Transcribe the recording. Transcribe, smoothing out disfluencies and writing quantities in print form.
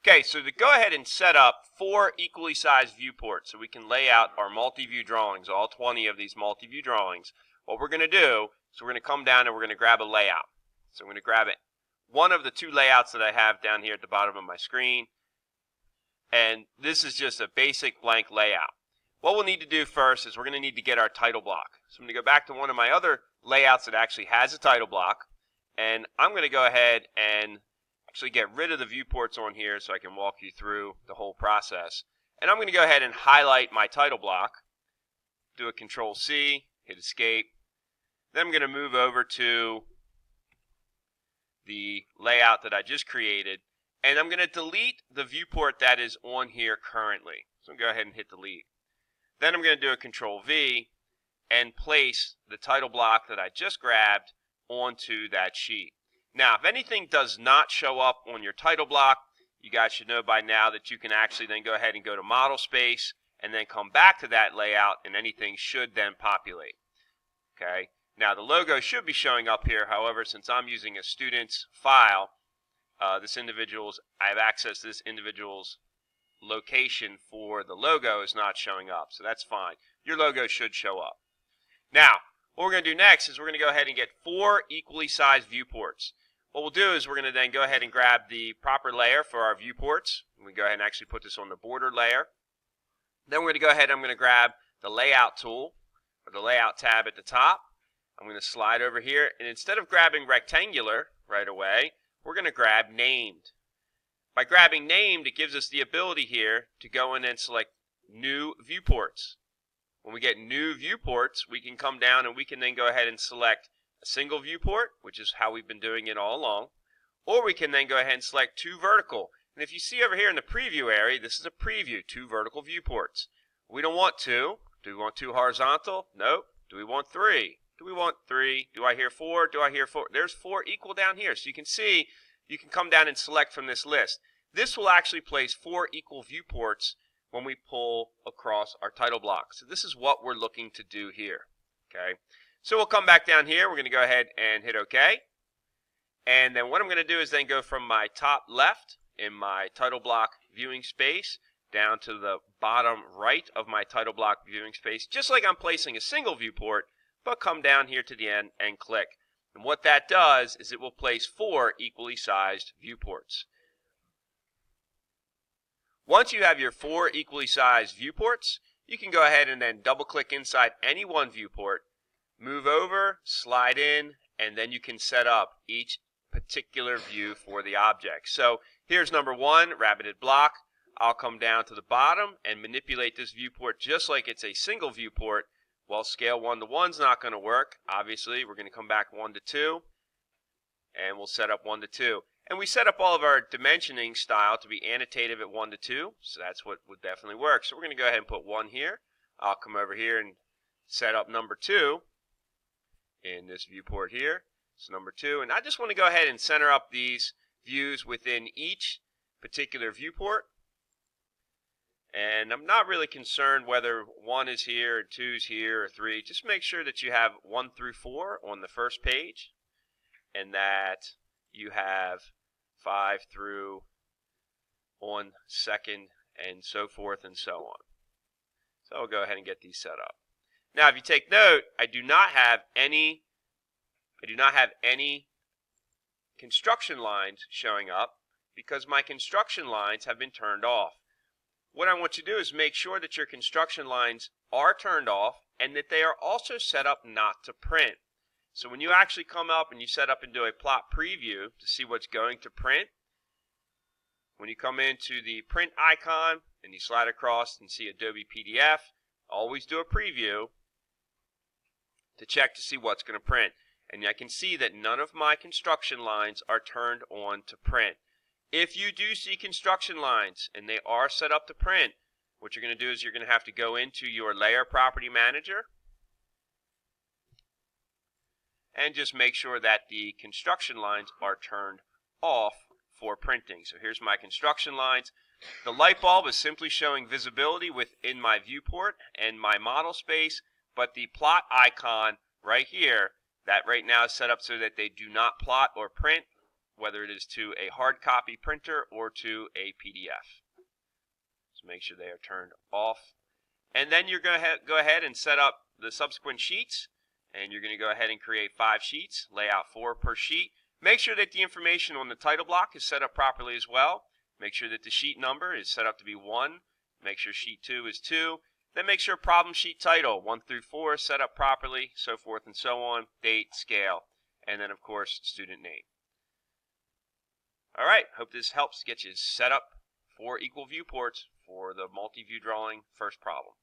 Okay, so to go ahead and set up 4 equally sized viewports so we can lay out our multi-view drawings, all 20 of these multi-view drawings, what we're going to do is we're going to come down and we're going to grab a layout. So I'm going to grab it, one of the 2 layouts that I have down here at the bottom of my screen, and this is just a basic blank layout. What we'll need to do first is we're going to need to get our title block. So I'm going to go back to one of my other layouts that actually has a title block, and I'm going to go ahead and actually get rid of the viewports on here so I can walk you through the whole process. And I'm going to go ahead and highlight my title block, do a Control C, hit Escape. Then I'm going to move over to the layout that I just created, and I'm going to delete the viewport that is on here currently. So I'm going to go ahead and hit Delete. Then I'm going to do a Control V and place the title block that I just grabbed onto that sheet. Now, if anything does not show up on your title block, you guys should know by now that you can actually then go ahead and go to Model Space and then come back to that layout, and anything should then populate. Okay. Now, the logo should be showing up here. However, since I'm using a student's file, I've accessed this individual's location for the logo is not showing up, so that's fine. Your logo should show up. Now, what we're going to do next is we're going to go ahead and get 4 equally sized viewports. What we'll do is we're going to then go ahead and grab the proper layer for our viewports. We go ahead and actually put this on the border layer. Then we're going to go ahead and I'm going to grab the layout tool, or the layout tab at the top. I'm going to slide over here, and instead of grabbing rectangular right away, we're going to grab named. By grabbing named, it gives us the ability here to go in and select new viewports. When we get new viewports, we can come down and we can then go ahead and select a single viewport, which is how we've been doing it all along, or we can then go ahead and select 2 vertical. And if you see over here in the preview area, this is a preview, 2 vertical viewports. We don't want 2. Do we want 2 horizontal? Nope. Do we want 3? Do we want 3? Do I hear 4? Do I hear 4? There's 4 equal down here. So you can see, you can come down and select from this list. This will actually place 4 equal viewports when we pull across our title block. So this is what we're looking to do here. Okay. So we'll come back down here. We're going to go ahead and hit OK. And then what I'm going to do is then go from my top left in my title block viewing space down to the bottom right of my title block viewing space, just like I'm placing a single viewport, but come down here to the end and click. And what that does is it will place 4 equally sized viewports. Once you have your 4 equally sized viewports, you can go ahead and then double click inside any one viewport, move over, slide in, and then you can set up each particular view for the object. So here's number 1, rabbited block. I'll come down to the bottom and manipulate this viewport just like it's a single viewport. Well, scale 1 to 1 is not going to work. Obviously, we're going to come back 1 to 2, and we'll set up 1 to 2. And we set up all of our dimensioning style to be annotative at 1 to 2, so that's what would definitely work. So we're going to go ahead and put 1 here. I'll come over here and set up number 2 in this viewport here. So number 2, and I just want to go ahead and center up these views within each particular viewport. And I'm not really concerned whether 1 is here, or 2 is here, or 3. Just make sure that you have 1 through 4 on the first page, and that you have 5 through on second, and so forth and so on. So I'll go ahead and get these set up. Now, if you take note, I do not have any construction lines showing up because my construction lines have been turned off. What I want you to do is make sure that your construction lines are turned off and that they are also set up not to print. So when you actually come up and you set up and do a plot preview to see what's going to print, when you come into the print icon and you slide across and see Adobe PDF, always do a preview to check to see what's going to print. And I can see that none of my construction lines are turned on to print. If you do see construction lines and they are set up to print, what you're going to do is you're going to have to go into your Layer Property Manager and just make sure that the construction lines are turned off for printing. So here's my construction lines. The light bulb is simply showing visibility within my viewport and my model space, but the plot icon right here, that right now is set up so that they do not plot or print, whether it is to a hard copy printer or to a PDF. So make sure they are turned off. And then you're going to go ahead and set up the subsequent sheets. And you're going to go ahead and create 5 sheets, lay out 4 per sheet. Make sure that the information on the title block is set up properly as well. Make sure that the sheet number is set up to be 1. Make sure sheet 2 is 2. Then make sure problem sheet title 1 through 4 is set up properly, so forth and so on, date, scale, and then of course student name. Alright, hope this helps get you set up for equal viewports for the multi-view drawing first problem.